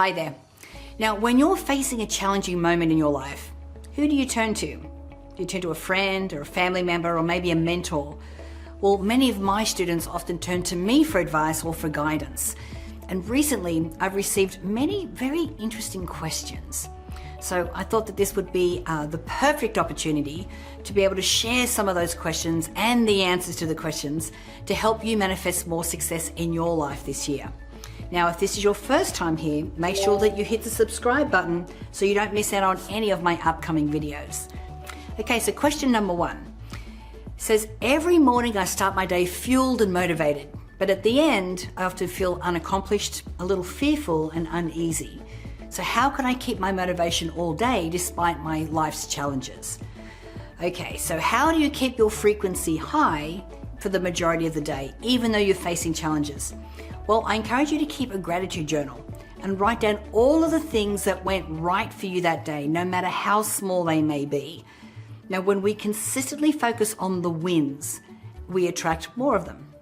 Hi there. Now, when you're facing a challenging moment in your life, who do you turn to? Do you turn to a friend or a family member or maybe a mentor? Well, many of my students often turn to me for advice or for guidance. And recently, I've received many very interesting questions. So I thought that this would be the perfect opportunity to be able to share some of those questions and the answers to the questions to help you manifest more success in your life this year. Now, if this is your first time here, make sure that you hit the subscribe button so you don't miss out on any of my upcoming videos. Okay, so question number 1 says, every morning I start my day fueled and motivated, but at the end, I often feel unaccomplished, a little fearful and uneasy. So how can I keep my motivation all day despite my life's challenges? Okay, so how do you keep your frequency high for the majority of the day, even though you're facing challenges? Well, I encourage you to keep a gratitude journal and write down all of the things that went right for you that day, no matter how small they may be. Now, when we consistently focus on the wins, we attract more of them.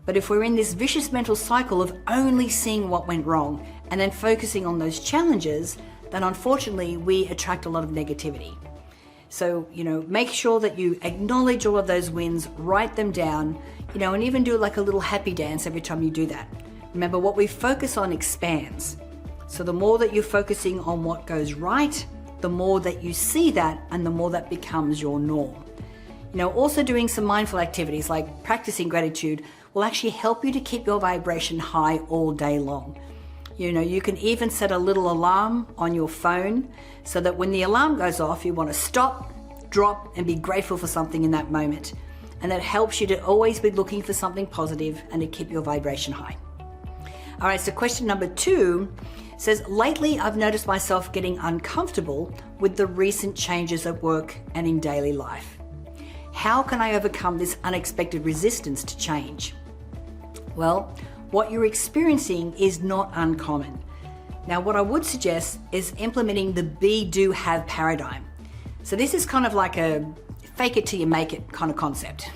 But if we're in this vicious mental cycle of only seeing what went wrong and then focusing on those challenges, then unfortunately we attract a lot of negativity. So, make sure that you acknowledge all of those wins, write them down, and even do like a little happy dance every time you do that. Remember, what we focus on expands. So the more that you're focusing on what goes right, the more that you see that and the more that becomes your norm. Also doing some mindful activities like practicing gratitude will actually help you to keep your vibration high all day long. You can even set a little alarm on your phone so that when the alarm goes off, you want to stop, drop, and be grateful for something in that moment. And that helps you to always be looking for something positive and to keep your vibration high. All right, so question number 2 says, lately I've noticed myself getting uncomfortable with the recent changes at work and in daily life. How can I overcome this unexpected resistance to change? Well, what you're experiencing is not uncommon. Now, what I would suggest is implementing the be, do, have paradigm. So this is kind of like a fake it till you make it kind of concept.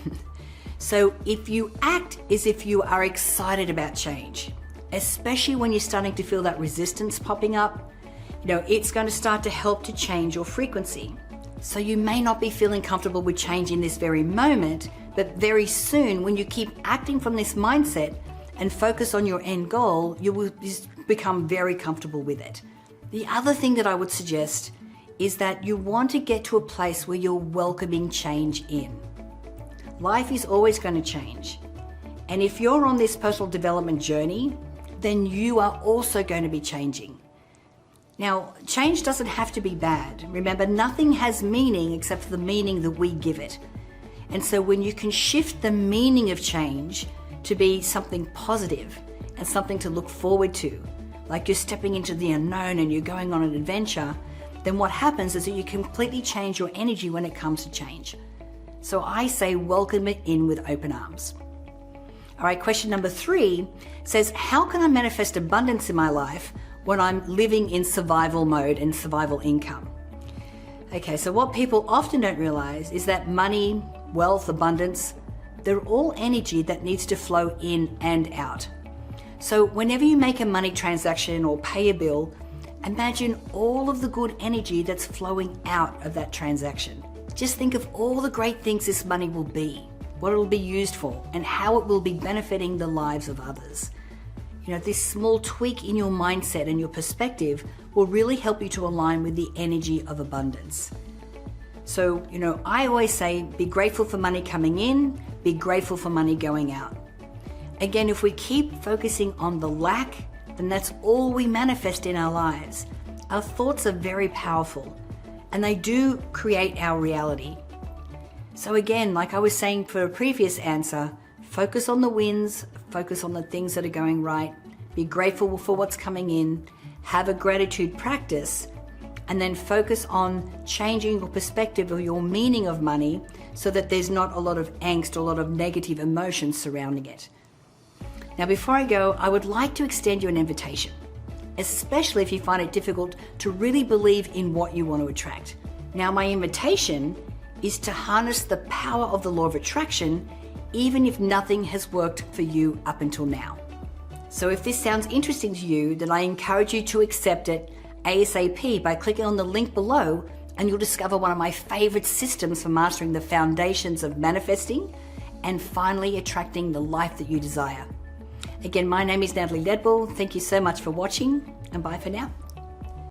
So if you act as if you are excited about change, especially when you're starting to feel that resistance popping up, it's going to start to help to change your frequency. So you may not be feeling comfortable with change in this very moment, but very soon when you keep acting from this mindset and focus on your end goal, you will become very comfortable with it. The other thing that I would suggest is that you want to get to a place where you're welcoming change in. Life is always going to change. And if you're on this personal development journey, then you are also going to be changing. Now, change doesn't have to be bad. Remember, nothing has meaning except for the meaning that we give it. And so when you can shift the meaning of change to be something positive and something to look forward to, like you're stepping into the unknown and you're going on an adventure, then what happens is that you completely change your energy when it comes to change. So I say welcome it in with open arms. All right, question number 3 says, how can I manifest abundance in my life when I'm living in survival mode and survival income? Okay, so what people often don't realize is that money, wealth, abundance, they're all energy that needs to flow in and out. So whenever you make a money transaction or pay a bill, imagine all of the good energy that's flowing out of that transaction. Just think of all the great things this money will be, what it'll be used for, and how it will be benefiting the lives of others. This small tweak in your mindset and your perspective will really help you to align with the energy of abundance. So, I always say, be grateful for money coming in, be grateful for money going out. Again, if we keep focusing on the lack, then that's all we manifest in our lives. Our thoughts are very powerful, and they do create our reality. So again, like I was saying for a previous answer, focus on the wins, focus on the things that are going right, be grateful for what's coming in, have a gratitude practice, and then focus on changing your perspective or your meaning of money so that there's not a lot of angst or a lot of negative emotions surrounding it. Now, before I go, I would like to extend you an invitation, especially if you find it difficult to really believe in what you want to attract. Now, my invitation is to harness the power of the law of attraction, even if nothing has worked for you up until now. So if this sounds interesting to you, then I encourage you to accept it ASAP by clicking on the link below, and you'll discover one of my favorite systems for mastering the foundations of manifesting and finally attracting the life that you desire. Again, my name is Natalie Ledwell. Thank you so much for watching, and bye for now.